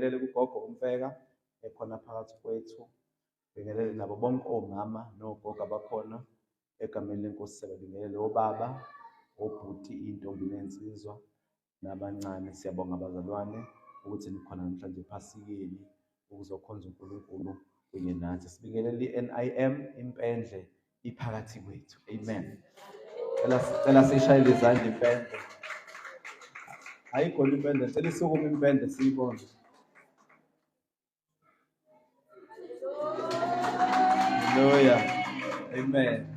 sibingelele kugogo uMfeka ekhona phakathi kwethu. Bingelele nabo bonke omama nogogo abakhona egameni lenkosi. Siyabingelele obaba, obhuti, intombi nensizwa nabancane. Siyabonga abazalwane ukuthi nikhona namhlanje ephasikeni ukuzokhonza uNkulunkulu kunye nathi. Sibingelele i-NIM impendle iphakathi kwethu. Amen. Cela sishayele izandla impendle. Ayikho impendle, cela isukuma impendle siyibone. Hallelujah. Amen.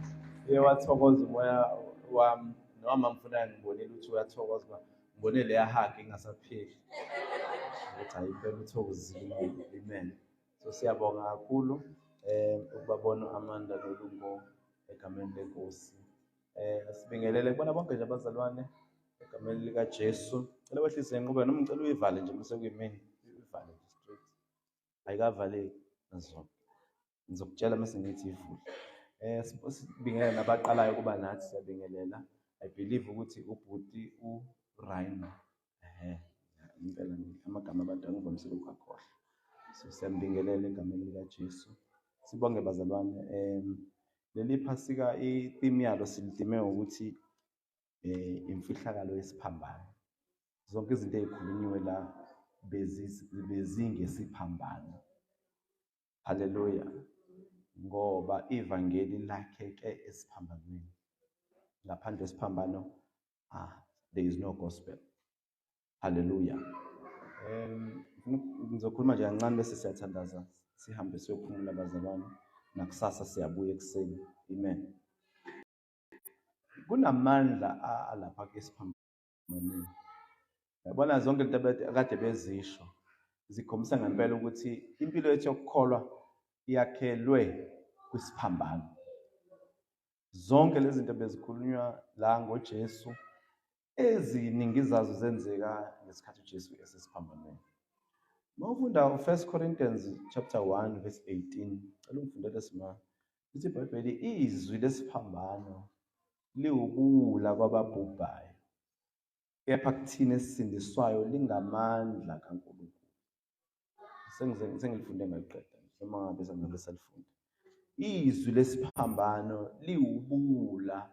Wathokoza umoya wami noma ngifuna ngibonile ukuthi uyathokoza ngoba ngibone le yahagi ingasapheli. Ukuthi ayiphela uthokozile. Amen. So siyabonga kakhulu ukubabona Amanda noLungo egameni lenkosi. Sibingelele kubona bonke nje abazalwane egameni lika Jesu. Cela wehlise inqubeko noma ngicela uyivale nje bese kuyimini uyivale nje straight. Ayikavaleki nazo. Ngizokutshela mase ngithi ivule. Sibingelele nabaqalayo kuba nathi siyabingelela. I believe ukuthi ubhuti uRhino impela amagama abantu angivomisile ukukhohlwa. So siyambingelela egameni lika Jesu. Sibonge bazalwane. Leli phasika i-theme yalo silithime ukuthi imfihlakalo yesiphambano. Zonke izinto ezikhulunywe la bezingesiphambano. Hallelujah. Ngoba ivangeli lakheke esiphambanweni. Ngaphandle kwesiphambano there is no gospel. Hallelujah. Ngizokhuluma nje kancane bese siyathandaza sihambe siyophumula abazalwane nakusasa siyabuya ekseni. Amen. Kunamandla alapha kesiphambanweni. Yabona zonke izinto akade bezisho zikhombisa ngempela ukuthi impilo yethu yokukholwa iyakhelwe kwisiphambano. Zonke lezi zinto bezikhulunywa la ngoJesu eziningi zazo zenzeka ngesikhathi uJesu esesiphambanweni. Mawufunda u1 Corinthians chapter 1 verse 18, cela ungifundele sima. Lithi iBhayibheli izwi lesiphambano liwubuwula kwababhubhayo. Kepha kuthina esisindiswayo lingamandla kaNkulunkulu. Sengilifunde ngaliqeda noma ngabe sengabe salifunda. Izwi lesiphambano liwubuwula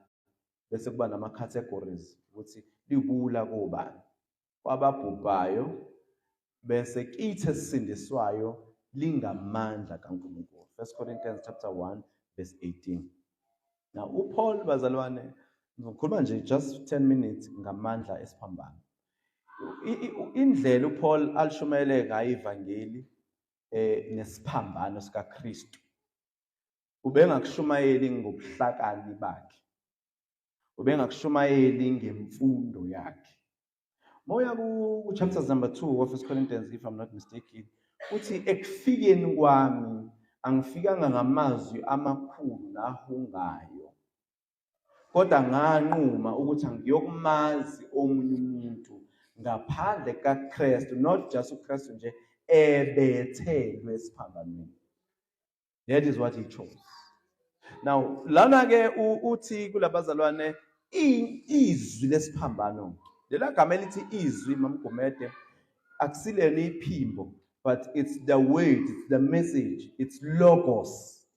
bese kuba nama categories ukuthi liwubuwula kobani? Kwababhubhayo bese kithi esisindiswayo lingamandla kaNkulunkulu. 1 Corinthians chapter 1 verse 18. Now uPaul bazalwane ngizokhuluma nje just 10 minutes ngamandla esiphambano. Indlela uPaul alishumayele ngayo ivangeli nesiphambano sikaKristu. Ubengakushumayeli ngobuhlakani bakhe. Ubengakushumayeli ngemfundo yakhe. Moya ku chapter number 2 of 1 Corinthians if I'm not mistaken, uthi ekufikeni kwami angifikanga ngamazwi amakhulu nahungayo. Kodwa nganquma ukuthi angiyokumazi omunye umuntu ngaphandle kaKristu, not just uKristu nje ebethelwe esiphambanweni. That is what he chose. Now lana ke uthi kulabazalwane izwi lesiphambano. Lela gama elithi izwi mamgomede akusilele iphimbo, but it's the word, it's the message, it's logos.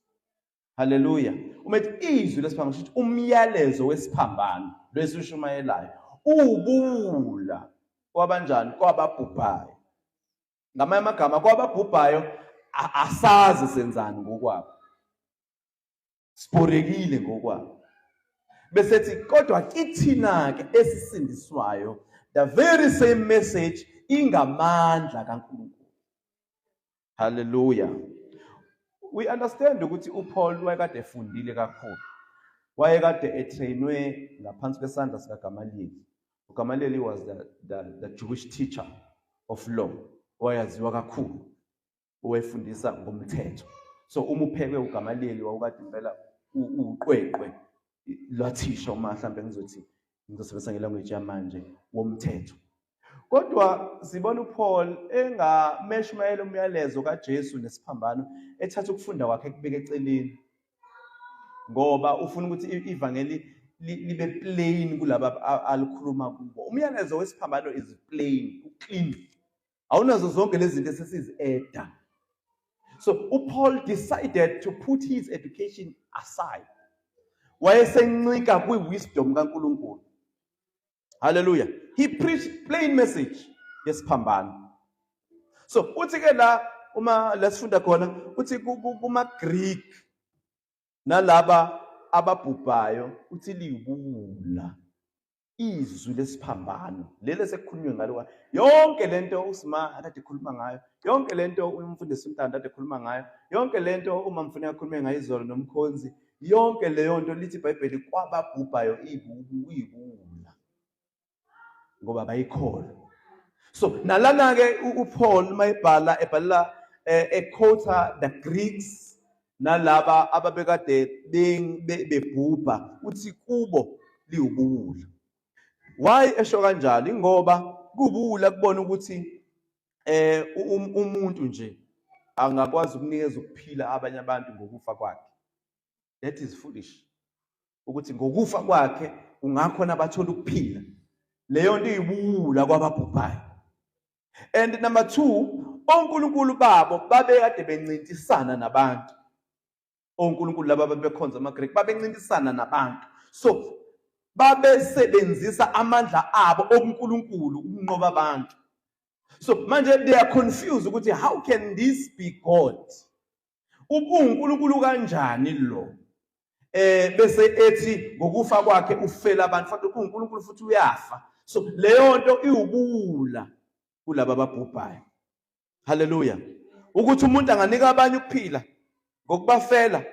Hallelujah. Umethi izwi lesiphambano ukuthi umyalezo wesiphambano lesishumayelayo ubula kwabanjani kwababhubhayo. Ngamanye amagama kwababhubhayo asazi senzani ngokwabo. Sporekile ngokwabo. Bese ethi kodwa kithina ke esisindiswayo the very same message ingamandla kaNkulunkulu. Hallelujah. We understand ukuthi uPaul wayekade efundile kakhulu. Wayekade etrainwe ngaphansi kwesandla sikaGamaliel. uGamaliel was the Jewish teacher of law. Wayaziwa kakhulu. Owayefundisa ngomthetho. So uma uphekwe uGamaliel wawukade impela uqweqwe lwathisha uma mhlambe ngizosebenzisa ngelanguage yamanje womthetho. Kodwa sibona uPaul engameshumayela umyalezo kaJesu nesiphambano ethatha ukufunda kwakhe kubeka eceleni. Ngoba ufuna ukuthi ivangeli libe plain kulabo alikhuluma kubo. Umyalezo wesiphambano is plain, uclean. Awunazo zonke lezi zinto esesizi-eda. So uPaul decided to put his education aside. Wayesencika kwi-wisdom kaNkulunkulu. Hallelujah. He preached plain message yesiphambano. So uthi ke la uma lesifunda khona uthi kuma Greek nalaba ababhubhayo uthi liwubula izwi lesiphambano lele sekukhulunywe ngalo yonke lento uSima akade ekhuluma ngayo, yonke lento umfundisi uNtanda akade ekhuluma ngayo, yonke lento uma Funeka ekhulume ngayo izolo nomkhonzi, yonke leyo nto lithi iBhayibheli kwababhubhayo uyibula ngoba bayikholwa. So nalana ke uPaul mayibhala ebhala equota the Greeks nalaba ababekade bebhubha uthi kubo liwubula. Why esho kanjalo? Ingoba kubula kubona ukuthi umuntu nje angakwazi ukunikeza ukuphila abanye abantu ngokufa kwakhe. That is foolish. Ukuthi ngokufa kwakhe ungakhona abathola ukuphila. Leyo nto ibula kwababhubhayo. And number 2, onkulunkulu babo babekade bencintisana nabantu. Onkulunkulu laba bebekhonza amaGreek babencintisana nabantu. So babesebenzisa amandla abo onkulunkulu ukunqoba abantu. So manje they are confused ukuthi how can this be God? Unkulunkulu kanjani lo? Bese ethi ngokufa kwakhe ufela abantu futhi uNkulunkulu futhi uyafa. So leyo nto iwubula kulabo ababhubhayo. Hallelujah. Ukuthi umuntu anganika abanye ukuphila ngokubafela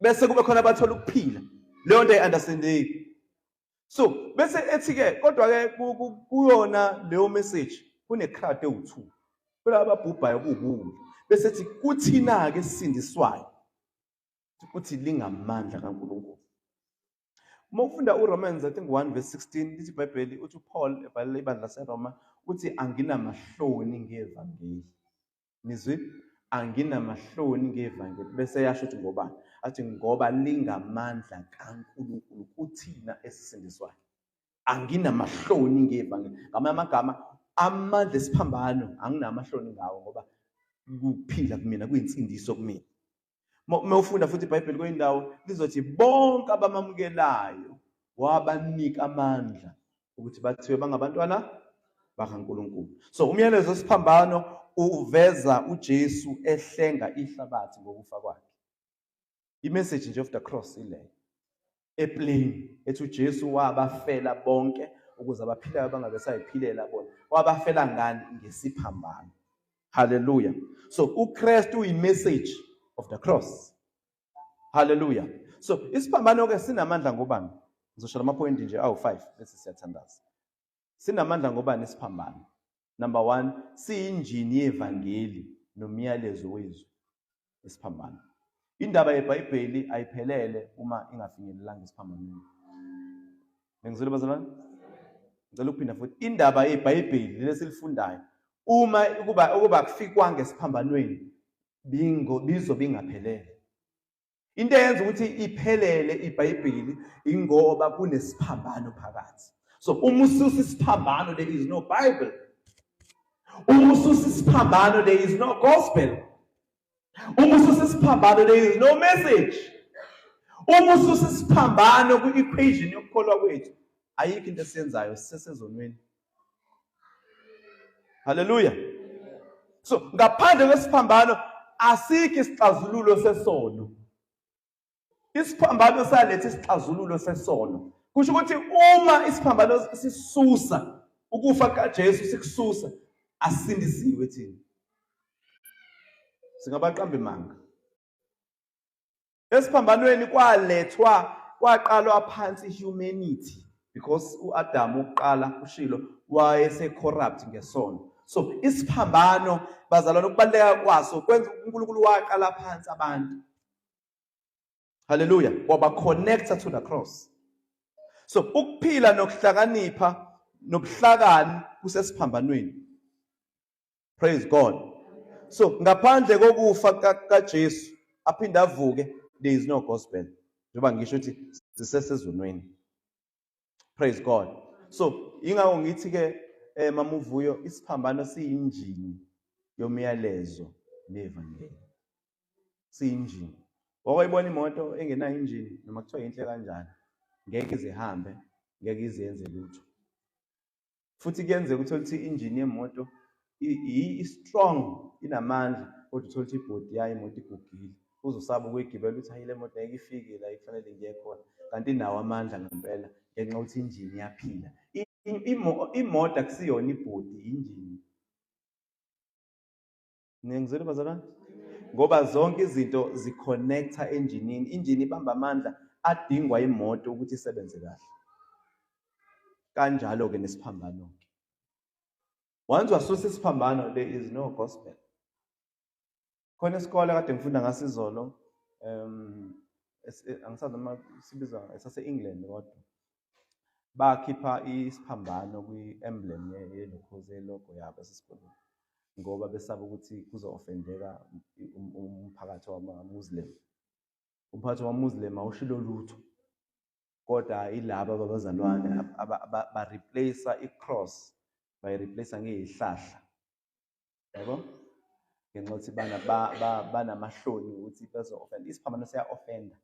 bese kube khona abathola ukuphila. Leyo nto ayiunderstandeki. So bese ethi ke kodwa ke kuyona leyo message kune crowd ewu2. Kulabo ababhubhayo kubula. Bese ethi kuthina ke sisindiswayo. Ukuthi lingamandla kaNkulunkulu. Uma ufunda uRomans I think 1:16 lithi iBhayibheli uthi uPaul ebhalela ibandla laseRoma uthi anginamahloni ngevangeli. Nizwe anginamahloni ngevangeli bese yasho ukuthi ngobani? Athi ngoba lingamandla kaNkulunkulu kuthina esisindiswayo. Anginamahloni ngevangeli. Ngamanye amagama amandla esiphambano anginamahloni ngawo ngoba kuphila kumina kuyinsindiso kumina. Mawufunda futhi iBhayibheli kwindawo lizothi bonke abamamukelayo wabanika amandla ukuthi bathiwe bangabantwana bakaNkulunkulu. So umyalezo wesiphambano uveza uJesu ehlenga ihlabathi ngokufa kwakhe. I-message nje of the cross ile eplain ethi uJesu wabafela bonke ukuze abaphilayo bangabesayiphilela bona. Wabafela ngani? Ngesiphambano. Hallelujah. So uKristu uyi-message of the cross. Hallelujah. So isiphambano ke sinamandla ngobani? Ngizosho lama point nje awu5 bese siyathandaza. Sinamandla ngobani isiphambano? Number 1, siyinjini yevangeli nomyalezo wezwi isiphambano. Indaba yeBhayibheli ayiphelele uma ingafinyelelanga isiphambanweni. Ngizwile bazalwane? Ngicela ukuphinda futhi indaba yeBhayibheli lesilifundayo uma ukuba kufikwa ngesiphambanweni bizobe ingaphelele. Into eyenza ukuthi iphelele iBhayibheli ingoba kunesiphambano phakathi. So uma ususa isiphambano there is no Bible. Uma ususa isiphambano there is no gospel. Uma ususa isiphambano there is no message. Uma ususa isiphambano ku-equation yokukholwa kwethu ayikho into esiyenzayo sisesezonweni. Hallelujah. So ngaphandle kwesiphambano asikho isixazululo sesono. Isiphambano salethe isixazululo sesono. Kusho ukuthi uma isiphambano sisusa ukufa kaJesu sikususa asindisiwe thina. Singabaqamba imanga. Esiphambanweni kwaqalwa phansi humanity because uAdam uqala ushilo wayese corrupt ngesono. So isiphambano bazalwana ukubaleka kwaso kwenza uNkulunkulu waqala phansi abantu. Hallelujah. Waba connected to the cross. So ukuphila nokuhlakanipha nobuhlakani kusesiphambanweni. Praise God. So ngaphandle kokufa kaJesu aphinda avuke there is no gospel. Njengoba ngisho ukuthi sisesezonweni. Praise God. So ingakho ngithi ke mamuvuyo isiphambano siyinjini yomyalezo nevangeli. Siyinjini. Wakuyibona imoto engenayo injini noma kuthiwa inhle kanjani, ngeke ize ihambe, ngeke izenze lutho. Futhi kuyenzeka uthola ukuthi injini yemoto i-strong, inamandla, kodwa uthola ukuthi ibhodi yayo imoto igugile. Uzosaba ukuyigibela ukuthi hayi le moto ngeke ifike la ifanele ngiye khona. Kanti inawo amandla ngempela ngenxa yokuthi injini iyaphila. Imoto akusiyona ibhodi, injini. Ngiyangizwela bazalwane? Ngoba zonke izinto ziconnecta enjinini. Injini ibamba amandla adingwa imoto ukuthi isebenze kahle. Kanjalo ke nesiphambano. Once wasusa isiphambano, there is no gospel. Khona isikole kade ngifunda ngaso izolo, angisazi noma sibiza esase-England kodwa. Bakhipha isiphambano kwi-emblem yelogo yabo esesikoleni. Ngoba besaba ukuthi kuzo-offendeka umphakathi wama-Muslim. Umphakathi wama-Muslim awushilo lutho. Kodwa ilaba babazalwane ba-replace i-cross, bayi-replace ngeyihlahla. Yabo? Ngenxa yokuthi banamahloni ukuthi bezo-offend. Isiphambano siya-offenda.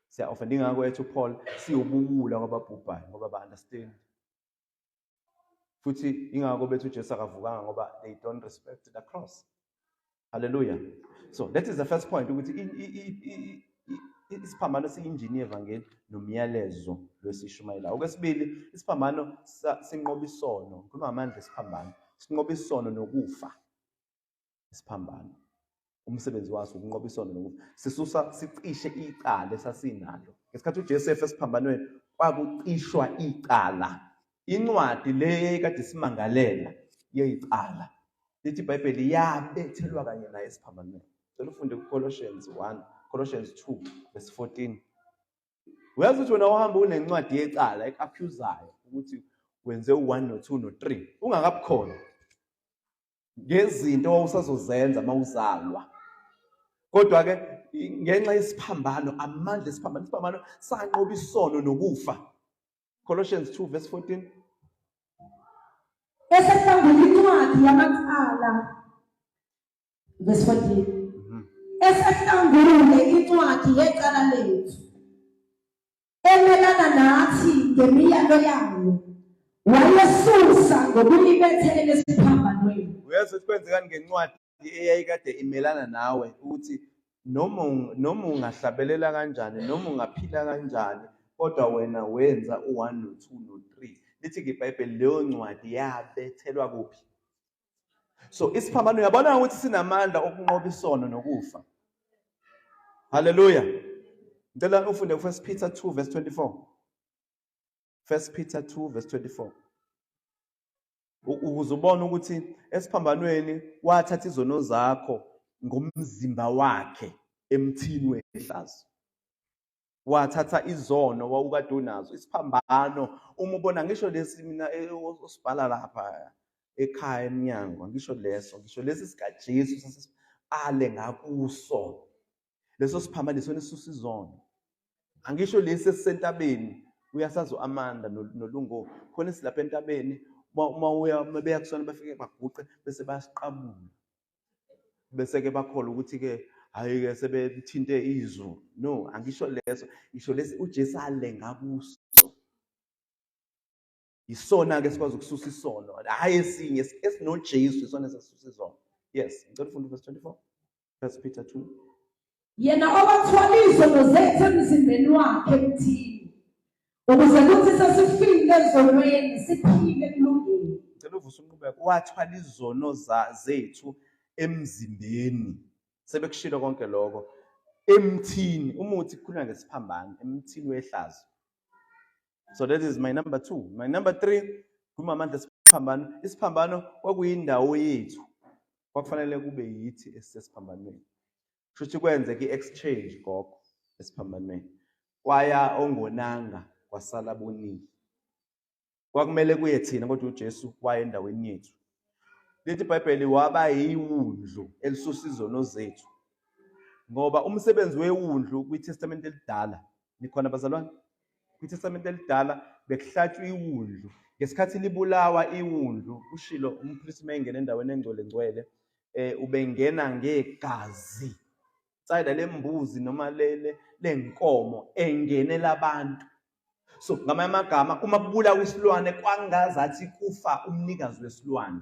Siya-offenda. Ingakho ethu Paul siyobukula kwababhubhayo ngoba ba-understand. Futhi ingakho bethu uJesu akavukanga ngoba they don't respect the cross. Hallelujah. So that is the first point ukuthi isiphambano siyinjini yevangeli nomyalezo lwesishumayelayo. Okwesibili, isiphambano sinqoba isono. Ngikhuluma ngamandla esiphambano. Sinqoba isono nokufa. Isiphambano. Umsebenzi waso ukunqoba isono nokufa. Sisusa sicishe icala esasinalo. Ngesikhathi uJesu esiphambanweni kwakucishwa icala. Incwadi le kade simangalela yeyicala. Lithi iBhayibheli yabethelwa kanye naye esiphambanweni. Cela ufunde kuColossians 1, Colossians 2 verse 14. Uyazi ukuthi wena uhamba unencwadi yecala ekuaccusayo ukuthi wenze u1 no2 no3 ungakabukhona. Ngezinto owusazozenza mawuzalwa. Kodwa ke ngenxa yesiphambano, amandla esiphambano sanqoba isono nokufa. Colossians 2 verse 14. Esehlangula incwadi yamacala verse 14. Esehlangule incwadi yecala lethu emelana nathi ngemiyalo yayo wayesusa ngokuyibethela esiphambanweni. Uyazi ukuthi kwenzekani ngencwadi eyayikade imelana nawe ukuthi noma ungahlabelela kanjani noma ungaphila kanjani kodwa wena wenza u1 no2 no3. Lithi ngeBhayibheli leyo ncwadi yabethelwa kuphi? So isiphambano uyabona ukuthi sinamandla okunqoba isono nokufa. Hallelujah. Ngicela ufunde ku1 Peter 2 verse 24. 1 Peter 2 verse 24. Uzobona ukuthi esiphambanweni wathatha izono zakho ngomzimba wakhe emthini wehlazo. Wathatha izono wawukade unazo. Isiphambano uma ubona ngisho lesi mina osibhala lapha ekhaya eminyango, ngisho lesi sikaJesu sasisale ngakuso. Leso siphambano lesona sisusa izono. Angisho lesi esisentabeni uyasazi uAmanda noLungo khona silapha entabeni uma beya kusona bafike baguqe bese bayasiqabula. Bese ke bakholwa ukuthi ke hayi ke sebethinte izulu. No, angisho leso. Ngisho lesi uJesu alenga kuso. Isona ke sikwazi ukususa isono. Hayi esinye esinoJesu isona esisusa izono. Yes, ngicela ufunde verse 24. 1 Peter 2. Yena owathwala izono zethu emzimbeni wakhe emthini ukuze kuthi sesifile ezonweni siphile kulungile. Ngicela uvuse umqhubeko. Wathwala izono zethu emzimbeni. Sebekushilo konke lokho. Emthini, umuthi kukhulunywa ngesiphambano, emthini wehlazo. So that is my number 2. My number 3, kuma amandla esiphambano. Isiphambano kwakuyindawo yethu. Kwakufanele kube yithi esisiphambanweni. Kusho kwenzeka i-exchange gogo esiphambanweni. Kwaya ongonanga kwasala boningi. Kwakumele kuye thina kodwa uJesu waya endaweni yethu. Lithi iBhayibheli waba yiwundlu elisusa izono zethu. Ngoba umsebenzi wewundlu kwiTestament elidala, nikhona bazalwane? KwiTestament elidala bekuhlatshwa iwundlu Ngesikhathi libulawa iwundlu, ushilo umpristi mayengena endaweni engcwele ubengena ngegazi. Sayida lembuzi noma lenkomo engenela abantu. So ngamanye amagama uma kubulawa isilwane kwangazathi kufa umnikazi wesilwane.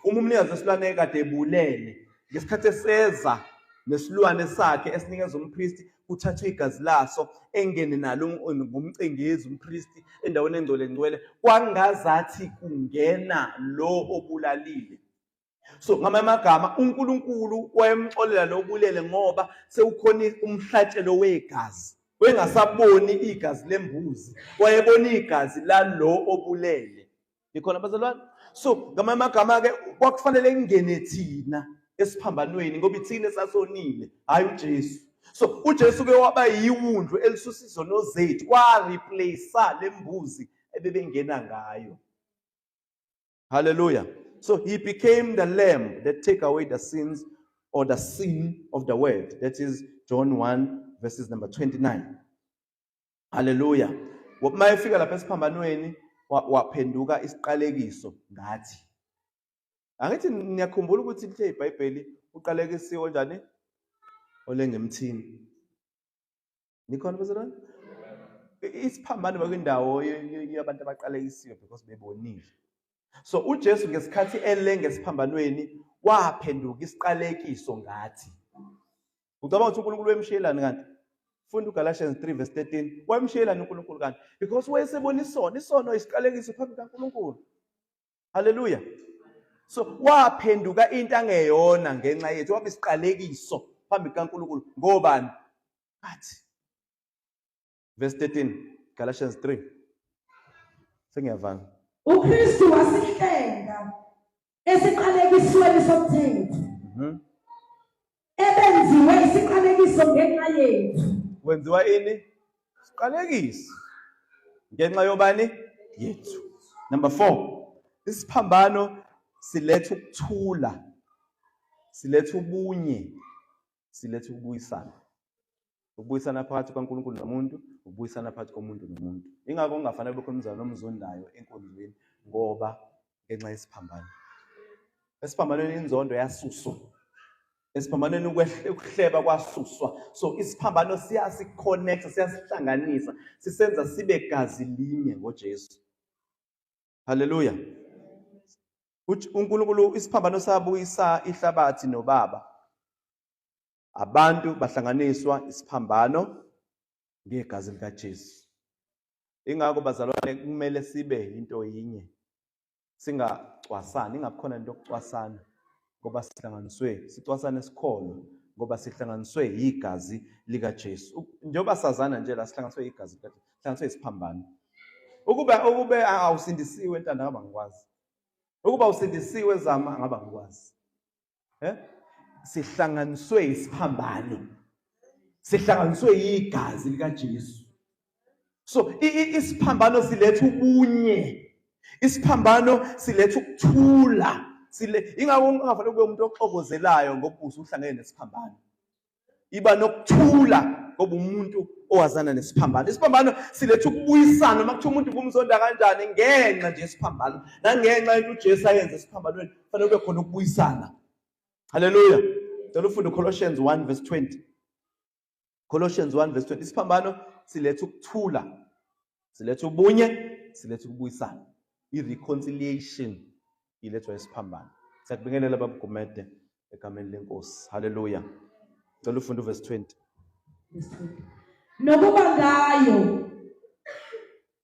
Uma umnikazi wesilwane ekade ebulele, ngesikhathi eseza nesilwane sakhe esinikeza umpristi, kuthathwa igazi laso engene nalo ngumcengezi umpristi endaweni engcwele, kwangazathi kungena lo obulalile. So ngamanye amagama uNkulunkulu wayemxolela lo bulele ngoba sewukhona umhlatshelo wegazi. Wengasaboni igazi lembuzi, wayebona igazi lalo obulele. Ikhona bazalwane? So ngamanye amagama ke kwakufanele ingene thina esiphambanweni ngoba ithina esasonile, hayi uJesu. So uJesu ke waba yiwundlu elisusa izono zethu, wa-replace lembuzi ebebengena ngayo. Hallelujah. So he became the lamb that take away the sins or the sin of the world. That is John 1 verses number 29. Hallelujah. Uma efika lapha esiphambanweni waphenduka isiqalekiso ngathi. Angithi niyakhumbula ukuthi lithe iBhayibheli uqalekisiwe njani? Olengemthini. Nikhona bazalwane? Isiphambano bekwindawo yabantu abaqalekisiwe because bebonile. So uJesu ngesikhathi elenge esiphambanweni waphenduka isiqalekiso ngathi. Ucabanga ukuthi uNkulunkulu wemshiyelani kanti? Funda uGalatians 3 verse 13. Wemshiyelani uNkulunkulu kanti? Because wayesebona isono isiqalekiso phambi kaNkulunkulu. Hallelujah. So waphenduka into angeyona ngenxa yethu, waba isiqalekiso phambi kaNkulunkulu ngobani? Ngathi. Verse 13, Galatians 3. Sengiyavana. uKristu wasihlenga esiqalekisweni somthetho. Ebenziwe isiqalekiso ngenxa yethu. Wenziwa ini? Isiqalekiso. Ngenxa yobani? Yethu. Number 4. Isiphambano siletha ukuthula. Siletha ubunye. Siletha ukubuyisana. Ukubuyisana phakathi kaNkulunkulu nomuntu, ukubuyisana phakathi komuntu nomuntu. Ingakho kungafanele kube umzalo nomzondayo enkonzweni ngoba ngenxa yesiphambano. Esiphambanweni inzondo yasuswa. Esiphambanweni ukuhleba kwasuswa. So isiphambano siyasiconnecta, siyasihlanganisa, sisenza sibe gazi linye ngoJesu. Hallelujah. uNkulunkulu isiphambano sabuyisa ihlabathi noBaba. Abantu bahlanganiswa isiphambano ngegazi likaJesu. Ingakho bazalwane kumele sibe into yinye. Singacwasani, ingakhona into yokucwasana ngoba sihlanganiswe, sicwasane isikholo ngoba sihlanganiswe igazi likaJesu. Njengoba sazana nje la sihlanganiswe igazi likaJesu, sihlanganiswe isiphambano. Ukube awusindisiwe entanda ngaba ngikwazi. Ukuba usindisiwe zama ngaba ngikwazi. Sihlanganiswe isiphambano. Sihlanganiswe igazi likaJesu. So isiphambano siletha ubunye. Isiphambano siletha ukuthula. Ingakho ungafanele kube umuntu oxokozelayo ngoba usuhlangene nesiphambano. Iba nokuthula ngoba umuntu owazana nesiphambano. Isiphambano siletha ukubuyisana. Makuthiwa umuntu kumzonda kanjani ngenxa nje isiphambano. Nangenxa yokuthi uJesu ayenze esiphambanweni kufanele kube khona ukubuyisana. Hallelujah. Ngicela ufunde Colossians 1 verse 20. Colossians 1 verse 20. Isiphambano siletha ukuthula. Siletha ubunye, siletha ukubuyisana. I-reconciliation ilethwa isiphambano. Siyakubingelela babugumede egameni lenkosi. Hallelujah. Ngicela ufunde verse 20. Nokuba ngayo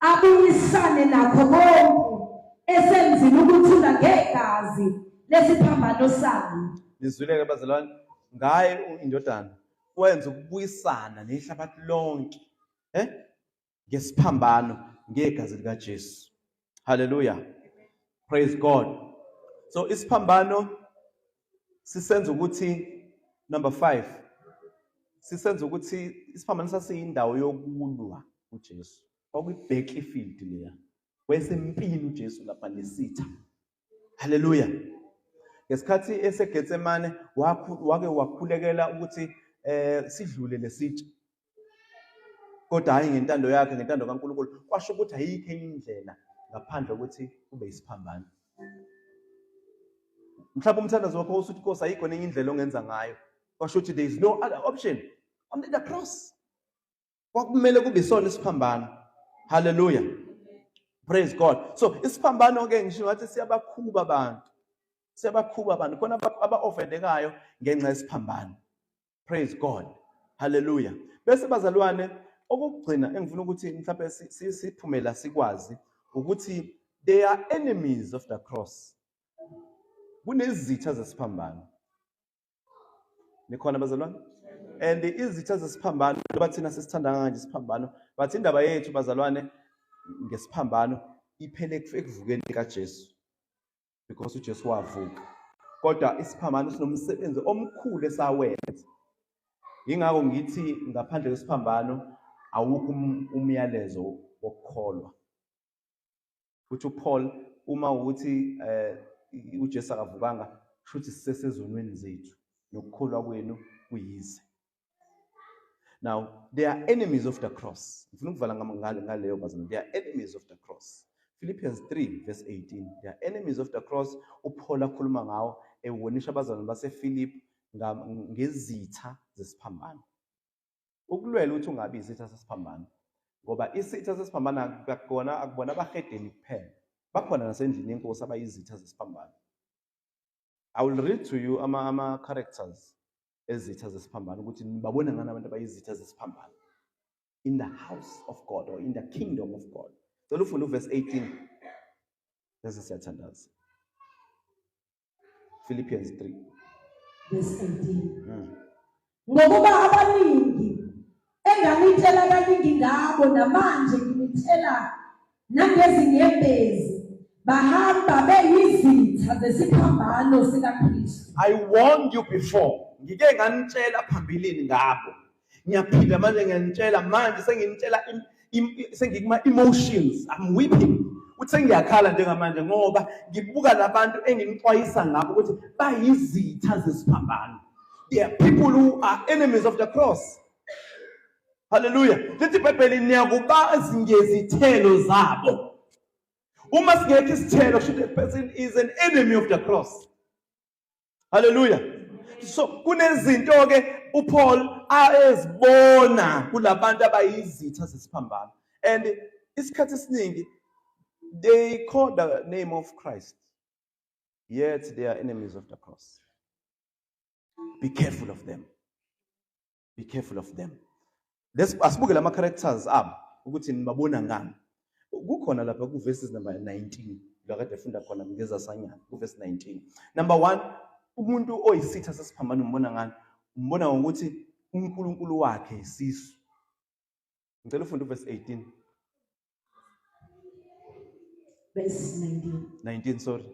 abuyisane nakho konke esenzile ukuthula ngegazi lesiphambano sayo. Nizwileke bazalwane, ngaye indodana wenza ukubuyisana nehlabathi lonke ngesiphambano ngegazi likaJesu. Hallelujah. Praise God. So isiphambano sisenza ukuthi number 5. Sisenza ukuthi isiphambano sasiyindawo yokulwa uJesu. Okwi-battlefield leya. Wesempini uJesu lapha lesitha. Hallelujah. Ngesikhathi eseGetsemane wake wakhulekela ukuthi sidlule lesitsha. Kodwa hayi ngentando yakhe, ngentando kaNkulunkulu. Kwasho ukuthi ayikho enye indlela ngaphandle kokuthi kube isiphambano. Mhlawumbe umthandazo wakho usuthi Nkosi ayikho nenye indlela ongenza ngayo. Kwasho ukuthi there is no other option. Only the cross. Kwakumele kube isona isiphambano. Hallelujah. Praise God. So isiphambano ke ngisho ngathi siyabakhuba abantu. Siyabakhuba abantu. Khona aba-offendekayo ngenxa yesiphambano. Praise God. Hallelujah. Bese bazalwane okugcina engifuna ukuthi mhlawumbe siphumela sikwazi ukuthi they are enemies of the cross. Kunezitha zesiphambano. Nikhona bazalwane? And izitha zesiphambano bathina sisithanda kanje isiphambano, bathi indaba yethu bazalwane ngesiphambano iphele ekuvukeni kaJesu. Because uJesu wavuka. Kodwa isiphambano sinomsebenzi omkhulu esawenza. Ingakho ngithi ngaphandle kwesiphambano awukho umyalezo wokukholwa. Uthi uPaul uma ukuthi uJesu akavukanga futhi sisesezonweni zethu nokukholwa kwenu kuyize. Now they are enemies of the cross. Ngifuna ukuvala ngaleyo bazalwane. They are enemies of the cross. Philippians 3 verse 18. They are enemies of the cross. uPaul akhuluma ngawo ewonisha abazalwane basePhilippi ngezitha zesiphambano. Ukulwela ukuthi ungabi izitha zesiphambano. Ngoba isitha zesiphambano akubona abahedeni kuphela. Bakhona nasendlini yenkosi abayizitha zesiphambano. I will read to you ama characters ezitha zesiphambano ukuthi nibabona ngani abantu abayizitha zesiphambano. In the house of God or in the kingdom of God. So look for verse 18. This is siyathandaza. Philippians 3. Verse 18. Ngokuba abaningi enganithela kaningi ngabo namanje nginithela nangezinyembezi bahamba beyizitha zesiphambano sikaKristu. I warned you before. Ngike nganitshela phambilini ngabo. Ngiyaphinda manje ngiyanitshela manje senginitshela sengikuma emotions. I'm weeping. Uthi ngiyakhala njengamanje ngoba ngibuka labantu engimxwayisa ngabo ukuthi bayizitha zesiphambano. There are people who are enemies of the cross. Hallelujah. Lithi iBhayibheli niyakubazi ngezithelo zabo. Uma singekho isithelo kusho that person is an enemy of the cross. Hallelujah. So kunezinto ke uPaul ayezibona kulabantu abayizitha zesiphambano. And isikhathi esiningi they call the name of Christ, yet they are enemies of the cross. Be careful of them. Be careful of them. Asibuke lama characters abo ukuthi nibabona ngani. Kukhona lapha ku verses number 19. La kade funda khona ngeza sanyana ku verse 19. Number 1, umuntu oyisitha sesiphambano umbona ngani? Umbona ngokuthi uNkulunkulu wakhe isisu. Ngicela ufunda verse 18. Verse 19, sorry.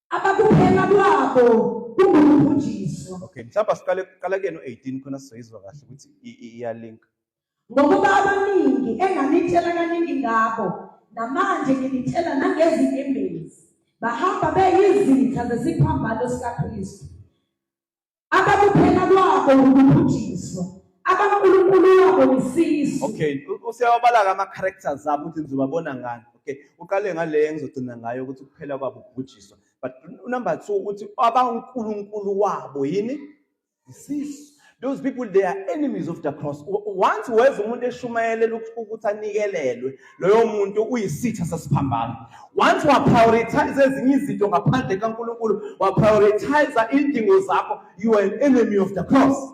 Abakuphela kwabo kungubunjiswa. Okay, mhlawumbe sikala ke no 18 khona sizoyizwa kahle ukuthi iyalink. Ngokuba abaningi enganithela kaningi ngabo namanje nginithela nangezinyembezi bahamba beyizitha zesiphambano sikaKristu. Abakuphela kwabo kungubunjiswa. AbaNkulunkulu wabo isisu. Okay, usiyabala ama characters zabo ukuthi nizobabona ngani. Okay, uqale ngale engizogcina ngayo ukuthi kuphela kwabo ukubhujiswa. But number 2 ukuthi abankulunkulu wabo yini isisu. Those people, they are enemies of the cross. Once weza umuntu eshumayela ukuthi anikelelwe loyo muntu uyisitha sesiphambano. Once wa prioritize ezinye izinto ngaphandle kaNkulunkulu, wa prioritize indingo zakho, you are an enemy of the cross.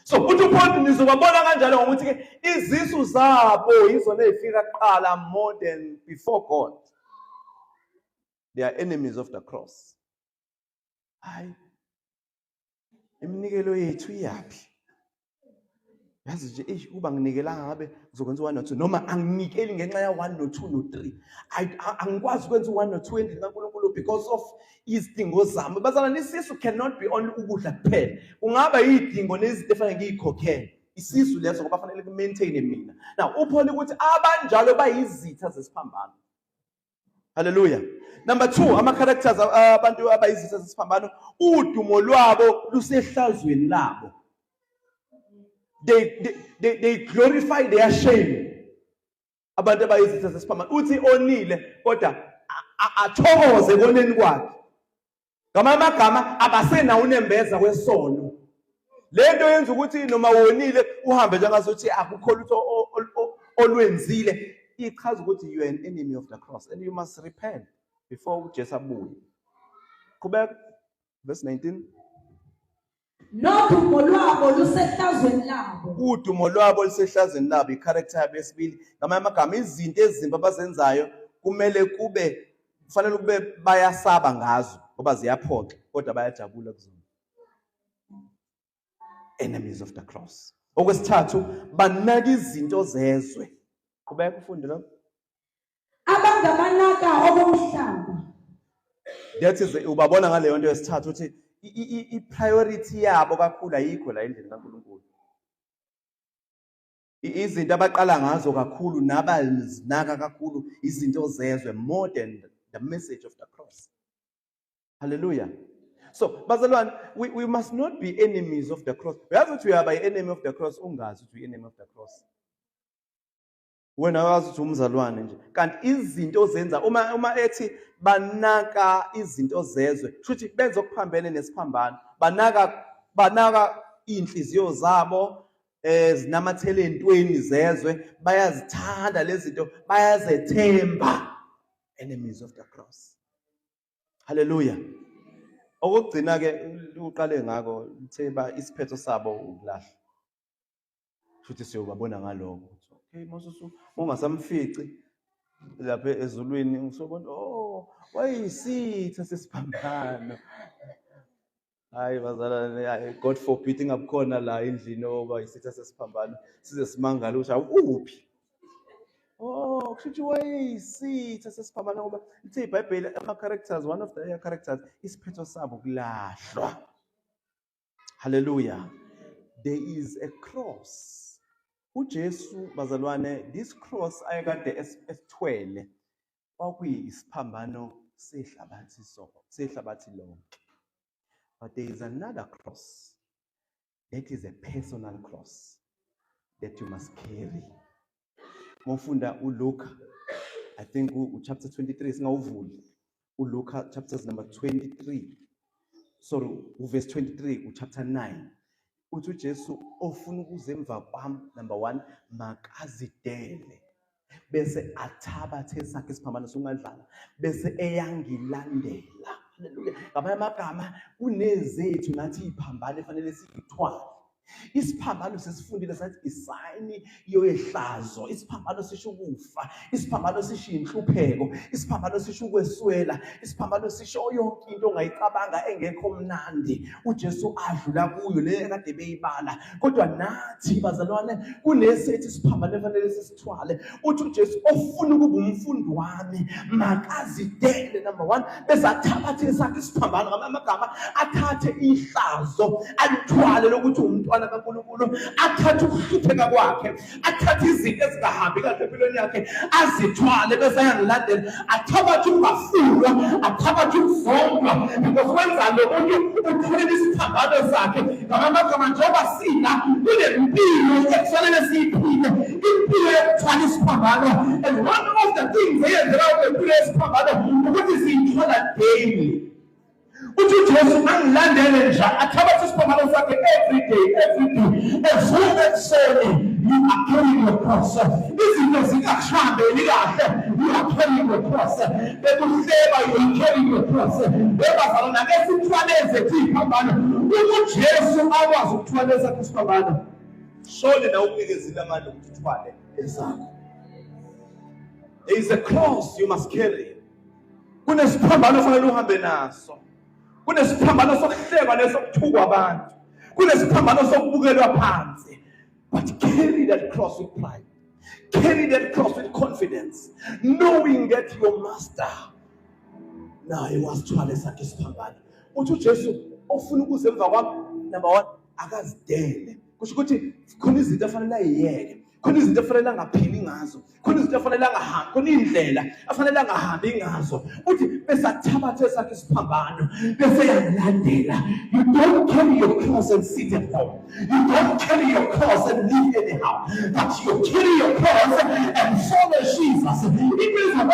So uthi uPaul nizobabona kanjalo ngokuthi ke izisu zabo yizona ezifika kuqala more than before God. They are enemies of the cross. Hayi. Iminikelo yethu iyapi? Yazi nje uba nginikelanga ngabe ngizokwenza 1 no 2 noma anginikeli ngenxa ya 1 no 2 no 3. Angikwazi ukwenza 1 no 2 endlini kaNkulunkulu because of izidingo zami. Bazana nisisu cannot be only ukudla kuphela. Kungaba izidingo nezinto efanele ngiyikhokhele. Isisu leso ngoba fanele ku-maintain mina. Now uPaul ukuthi abanjalo bayizitha zesiphambano. Hallelujah. Number 2, ama characters abantu abayizitha zesiphambano, udumo lwabo lusehlazweni labo. They glorify their shame. abantu abayizitha zesiphambano uthi onile kodwa athokoze koneni kwakhe. Ngamanye amagama abasena unembeza kwesono. Lento yenza ukuthi noma wonile uhambe njengazothi akukho lutho olwenzile. Ichaza ukuthi you are an enemy of the cross and you must repent before uJesu abuye. Qhubeka verse 19. Nodumo lwabo lusehlazweni labo. Udumo lwabo lusehlazweni labo i-character yabo yesibili. Ngamanye amagama izinto ezimbi abazenzayo kufanele kube bayasaba ngazo ngoba ziyaphoxa kodwa bayajabula kuzona. Enemies of the cross. Okwesithathu banaka izinto zezwe. Qhubeka ufunde lo. Abangabanaka okomhlaba. That is ubabona ngaleyo nto yesithathu ukuthi i-priority yabo kakhulu ayikho la endlini kaNkulunkulu. Izinto abaqala ngazo kakhulu nabazinaka kakhulu izinto zezwe more than the message of the cross. Hallelujah. So, bazalwane, we must not be enemies of the cross. We have to be by enemy of the cross. Ungazi to be enemy of the cross. When I was to umzalwane nje. Kanti izinto zenza uma ethi banaka izinto zezwe. Shuthi benza okuphambene nesiphambano. Banaka inhliziyo zabo zinamathele entweni zezwe. Bayazithanda lezi zinto, bayazethemba. Enemies of the cross. Hallelujah. Okugcina ke uqale ngako utheba isiphetho sabo ukulahla. Futhi siyobabona ngaloko. Okay, Moses ungasamfici lapha ezulwini ngisobona wayisitha sesiphambano. Hayi bazalwane, God forbid ingabukhona la endlini oba isitha sesiphambano size simangala usha uphi. Kushuthi wayisitha sesiphambano ngoba lithi iBhayibheli ama-characters, one of the characters isiphetho sabo kulahlwa. Hallelujah. There is a cross. uJesu bazalwane, this cross ayekade esithwele kwakuyisiphambano sehlabathi lonke. But there is another cross that is a personal cross that you must carry. Mofunda uLuka, I think chapter 23 singawuvuli. uLuka chapters number 23. Sorry, verse 23 chapter 9. Uthi uJesu ofuna ukuza emva kwami, number 1, makazidele bese athabathe esakhe isiphambano songadlala bese eyangilandela. Haleluya. Ngamanye amagama kunezethu nathi iphambano efanele siyithwale. Isiphambano sesifundile sathi isayini yoyehlazo. Isiphambano sisho ukufa. Isiphambano sisho inhlupheko. Isiphambano sisho ukweswela. Isiphambano sisho yonke into ongayicabanga engekho mnandi. uJesu adlula kuyo le kade beyibala. Kodwa nathi bazalwane kunesethi isiphambano efanele sisithwale. Uthi uJesu ofuna ukuba umfundi wami makazidele, number 1, bese athabathe esakhe isiphambano. Ngamanye amagama athathe ihlazo alithwale lokuthi umntwana kaNkulunkulu, athathe ukuhlupheka kwakhe, athathe izinto ezingahambi kahle empilweni yakhe azithwale bese ayangilandela. Athabathe ukungafundwa, athabathe ukuzondwa, ngokwenza lokho uthwele isiphambano sakhe. Ngamanye amagama njengoba sina kunempilo ekufanele siyiphile, impilo yokuthwala isiphambano. And one of the things eyenzeka impilo yesiphambano ukuthi siyithwala daily. Uthi uJesu angilandele nje athabathe isiphambano sakhe every day. Evuka ekuseni, you are carrying your cross. Izinto zingakuhambeli kahle, you are carrying your cross. Bekuhleba, you are carrying your cross. Bebazalwana ke sithwaleze isiphambano. uJesu akwazi ukuthwaleza isiphambano. Shone na ukunikezile amandla ukuthi uthwale esakho. There is a cross you must carry. Kunesiphambano ofanele uhambe naso. Kunesiphambano sokuhleba nesokuthukwa abantu. Kunesiphambano sokubukelwa phansi. But carry that cross with pride. Carry that cross with confidence, knowing that your master naye wasithwala esakhe isiphambano. Uthi uJesu ofuna ukuza emva kwami, number 1, akazidele. Kusho ukuthi khona izinto afanele ayiyeke. khona izinto efanele angaphili ngazo, khona izinto efanele angahambi, khona indlela afanele angahambi ngazo. Uthi bese athabathe sakhe isiphambano bese yalandela. You don't carry your cross and sit at home. You don't carry your cross and live anyhow. But you carry your cross and follow Jesus. It means that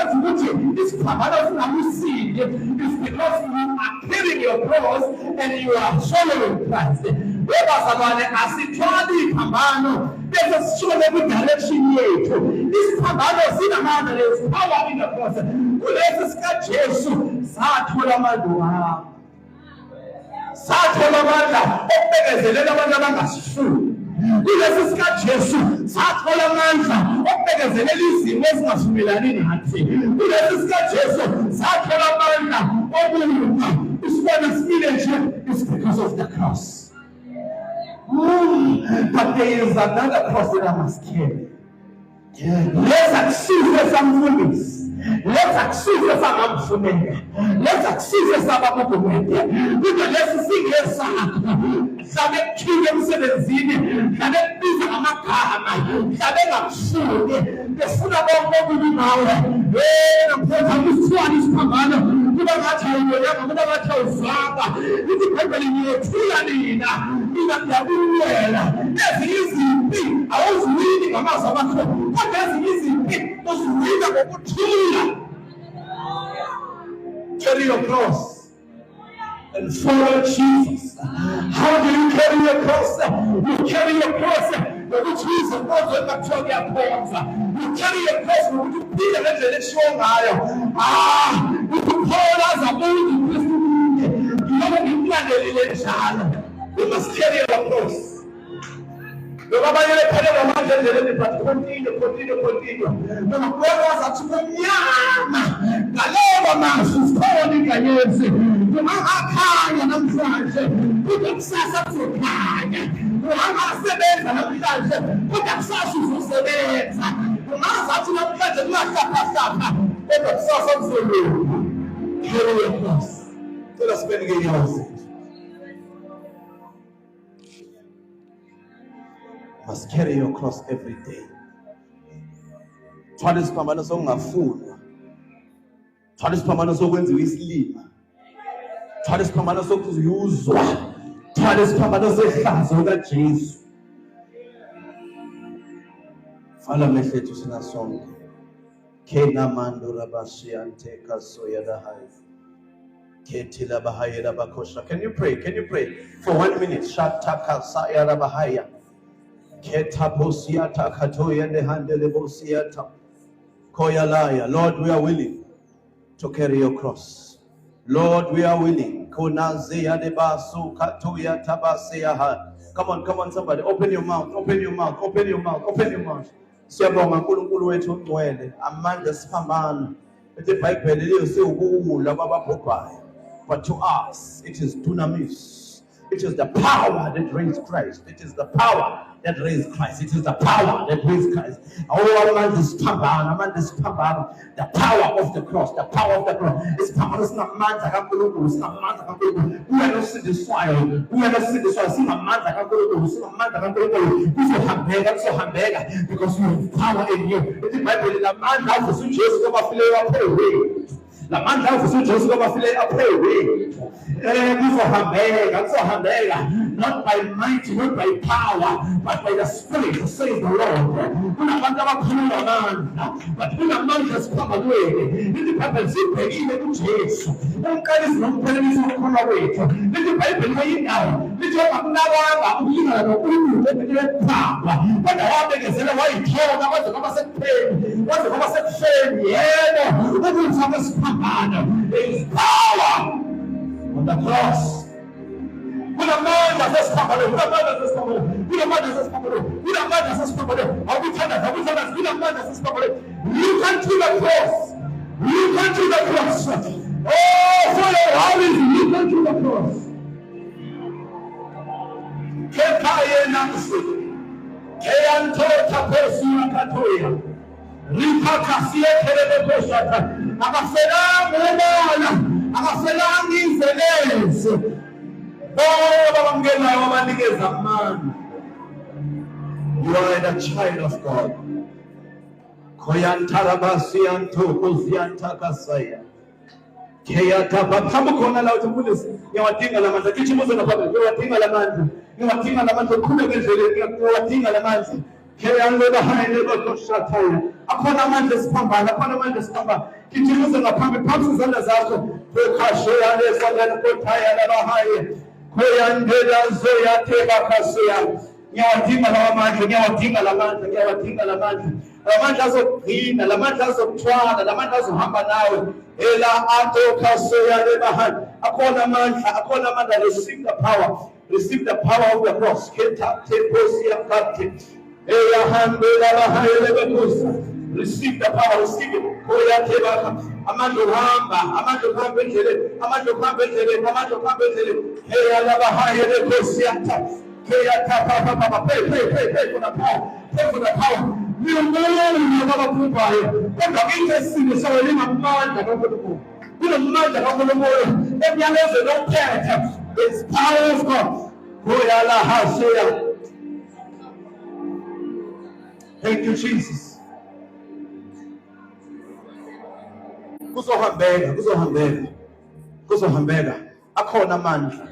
this phambano singakusini is because you are carrying your cross and you are following Christ. Bazalwane asithwali iphambano bese sishone kwidirection yethu. Isiphambano sinamandla, there is power in the cross. Kulesi sikaJesu sathola amandla, sathola amandla okubekezelela abantu abangasifuni. Kulesi sikaJesu sathola amandla okubekezelela izimo ezingavumelani nathi. Kulesi sikaJesu sathola amandla okulunga isibona simile nje is because of the cross. But there is another cross that I must carry. Let's accuse some movies. Let's accuse some Funeka. Let's accuse some Funeka. Let's sing a song. Sabe kill emsebenzini, sabe biza amagama, sabe ngabusule, befuna bonke kunawe. Namphetha kusithwala isiphambano, kuba ngathi uyona, kuba ngathi ufaka. Ithi Bible ngiyethula nina ngiyabuyela. Ezinye izimpi awuziwini ngamazwi amakho, kodwa ezinye izimpi uziwina ngokuthula. Carry your cross and follow Jesus. How do you carry your cross? You carry your cross which means the cross will not show your cross. You carry your cross with you be the resurrection. You call us a bold you must carry your cross. Continue. Tell us when you must carry your cross every day. Thwala isiphambano sokungafuna. Thwala isiphambano sokwenziwa isilima. Thwala isiphambano sokuzuzwa. Thwala isiphambano sehlazo kaJesu. Fala mehlethu sina sonke. Kena mandura bashiante kasoya dahai. Ketila bahaya bakosha. Can you pray? Can you pray for 1 minute? Shataka sayara bahaya. Ketaposiata katoya de handelebosiata. Koyalaya. Lord, we are willing to carry your cross. Lord, we are willing. Konazea de basu katoya tabaseaha. Come on, somebody. Open your mouth. Open your mouth. Open your mouth. Open your mouth. Siyabonga uNkulunkulu wethu ongcwele. Amandla siphambana. Ethi iBhayibheli liyosi ukuwula kwababhubhayo. But to us, it is dunamis. It is the power that raised Christ. It is the power that raised Christ. It is the power that raised Christ. Oh, man, this power, the power of the cross, the power of the cross. This power is not man. It's not man. We are not see the soil. We are not see the soil. See my man. See my man. This is hamburger. So hamburger because you have power in you. It is my belief. The man now for some Jesus come up away. La man now for some Jesus come up away. Not by might, not by power, but by the Spirit, says the Lord. But when a man has come away, the Bible says, even Jesus, one kind is not telling you to come away. Let the Bible lay down. Let your power. But the one that is in the way, what's the conversation pain? What's the conversation shame? Yeah, what will somebody's power? There is power on the cross. When a man does this power, when a man does this power, when a man does this power, when a man does this power, I'll be telling us, when a man does this power, you can do the cross. You can do the cross. Oh, for your always, you can do the cross. Kekaye namsi, keyanto tapesi akatoya, ripakasie kelebe koshata, akafelang umana, akafelang inzelezi. Oh, babamngena wabanikeza amandla. You are the child of God. Phambi khona la uthi mfundisi ngiyawadinga la mandla kichimuze ngaphambili ngiyawadinga la mandla ngiyawadinga la mandla uqhubeke endleleni ngiyawadinga la mandla akhona amandla esiphambana akhona amandla esiphambana kichimuze ngaphambili phambi izandla zakho ekhasheyane esandleni kothaya labahaye koyandela zoyatheba khasiya ngiyawadinga lawa mandla ngiyawadinga la mandla ngiyawadinga la mandla lamandla azogcina lamandla azokuthwala lamandla azohamba nawe ela atokasoya lebahan akhona amandla receive the power of the cross keta teposia kate eya hambela bahayele bekosa receive the power receive it koya tebaka amandla uhamba endleleni amandla uhamba endleleni eya labahayele kosiata keya tapa pray for the power it's power of God. Thank you, Jesus. Kuzohambeka akhona amandla.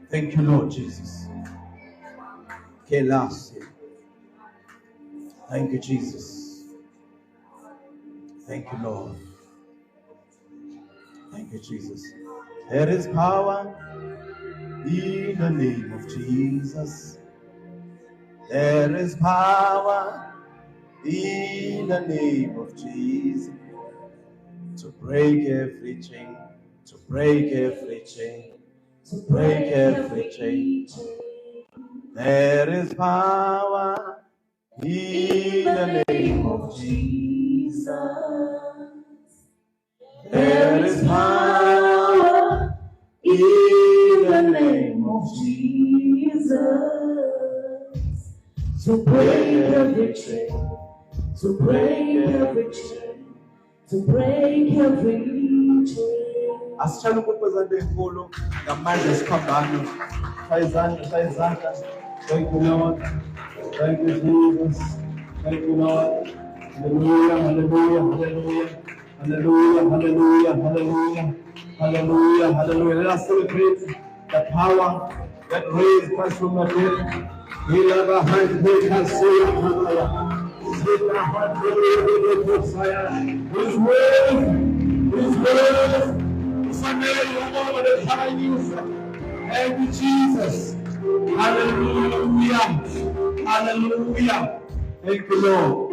Thank you, Lord Jesus. Thank you, Jesus. Thank you, Lord. Thank you, Jesus. There is power in the name of Jesus. There is power in the name of Jesus to break every chain, to break every chain, to break every chain. There is power in the name of Jesus. There is power in the name of Jesus to break every chain, to break every chain, to break every chain. Asicela ukuphezela inkulu ngamandla esiphambano. Sayizandla. Thank you, Lord. Thank you, Jesus. Thank you, Lord. Hallelujah, hallelujah, hallelujah, hallelujah, hallelujah, hallelujah, hallelujah. Let us celebrate the power that raised Christ from the dead. We love our hands, we can say, His word, thank you, Jesus. Hallelujah. Hallelujah. Thank you, Lord.